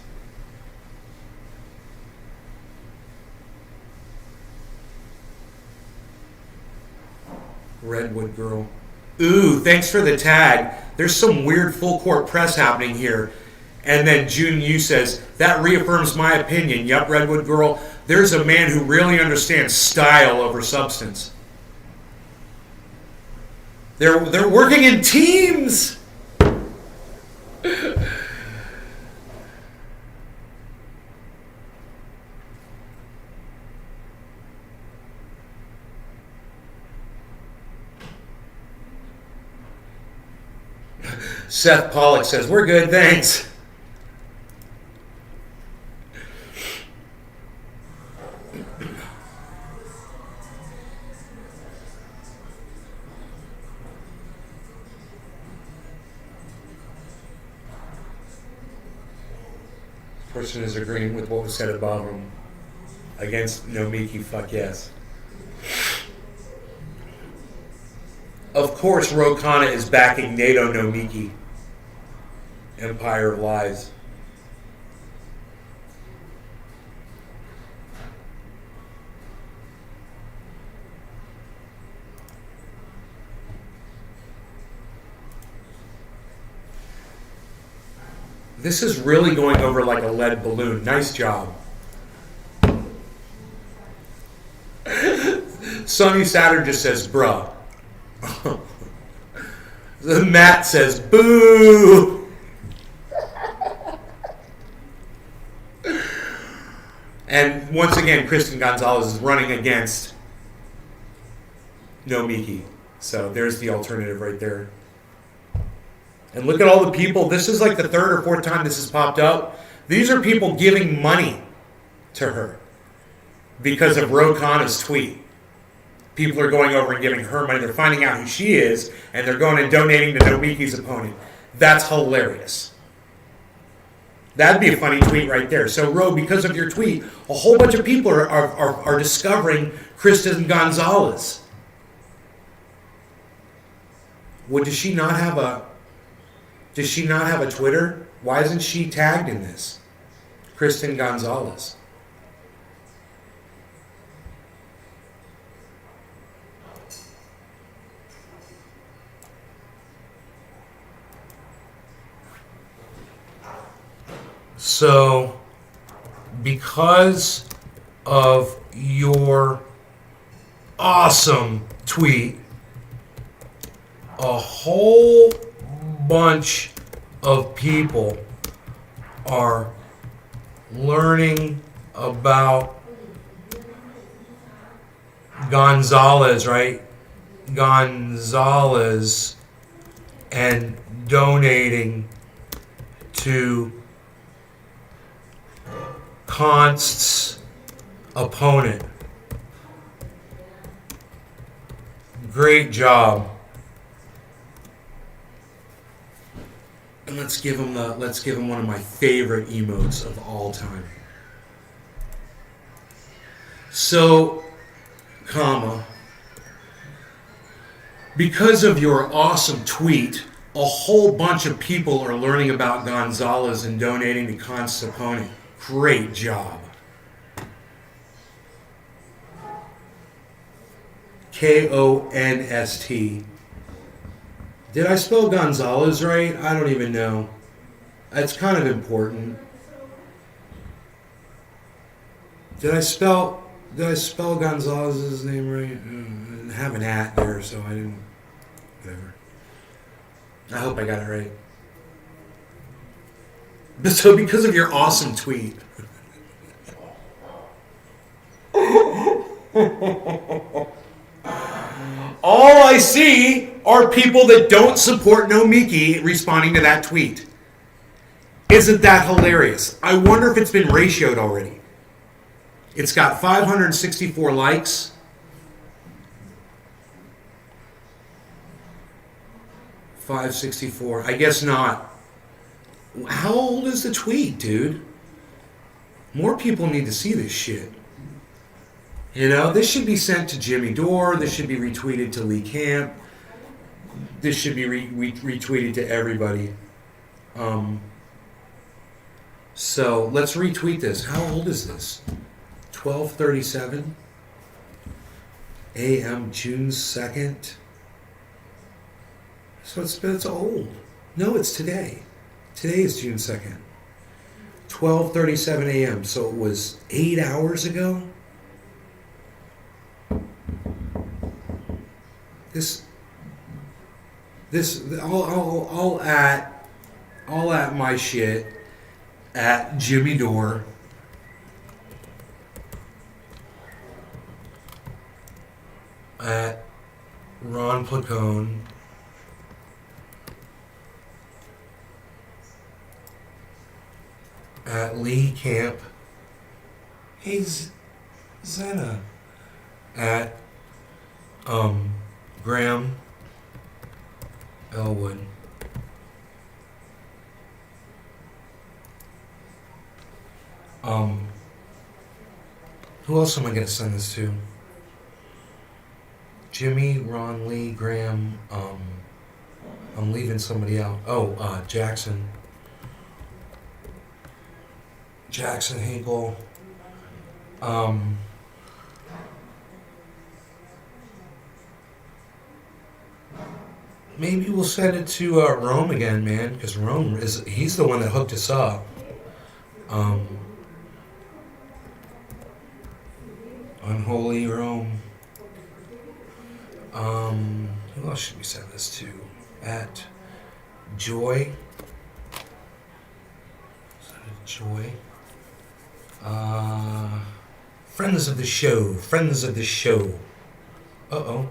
Redwood Girl. Ooh, thanks for the tag. There's some weird full court press happening here. And then June Yu says, that reaffirms my opinion. Yup, Redwood Girl. There's a man who really understands style over substance. They're working in teams. Seth Pollock says, we're good, thanks. Person is agreeing with what was said above him. Against Nomiki, fuck yes. Of course, Ro Khanna is backing NATO Nomiki. Empire of Lies. This is really going over like a lead balloon. Nice job. Sonny Saturn just says, bruh. Matt says, boo. And once again, Kristen Gonzalez is running against Nomiki. So there's the alternative right there. And look at all the people. This is like the third or fourth time this has popped up. These are people giving money to her because of Ro Khanna's tweet. People are going over and giving her money. They're finding out who she is, and they're going and donating to Nomiki's opponent. That's hilarious. That'd be a funny tweet right there. So, Ro, because of your tweet, a whole bunch of people are discovering Kristen Gonzalez. Well, does she not have a Twitter? Why isn't she tagged in this? Kristen Gonzalez. So, because of your awesome tweet, a whole bunch of people are learning about Gonzalez, right? Gonzalez, and donating to Const's opponent. Great job. And let's give him one of my favorite emotes of all time. So, comma, because of your awesome tweet, a whole bunch of people are learning about Gonzalez and donating to Constipone. Great job. Konst. Did I spell Gonzalez right? I don't even know. That's kind of important. Did I spell Gonzalez's name right? I didn't have an at there, so I didn't. Whatever. I hope I got it right. So because of your awesome tweet. All I see are people that don't support No Miki responding to that tweet. Isn't that hilarious? I wonder if it's been ratioed already. It's got 564 likes. .564. I guess not. How old is the tweet, dude? More people need to see this shit. You know, this should be sent to Jimmy Dore. This should be retweeted to Lee Camp. This should be retweeted to everybody. So let's retweet this. How old is this? 12:37 a.m. June 2nd. So it's old. No, it's today. Today is June 2nd. 12:37 a.m. So it was 8 hours ago. I'll at my shit at Jimmy Dore. At Ron Placone. At Lee Camp. Hey, Zena. At Graham Elwood. Who else am I gonna send this to? Jimmy, Ron, Lee, Graham. I'm leaving somebody out. Oh, Jackson. Jackson Hinkle. Maybe we'll send it to Rome again, man, because he's the one that hooked us up. Unholy Rome. Who else should we send this to? At Joy. Send it to Joy. Friends of the show. Uh-oh.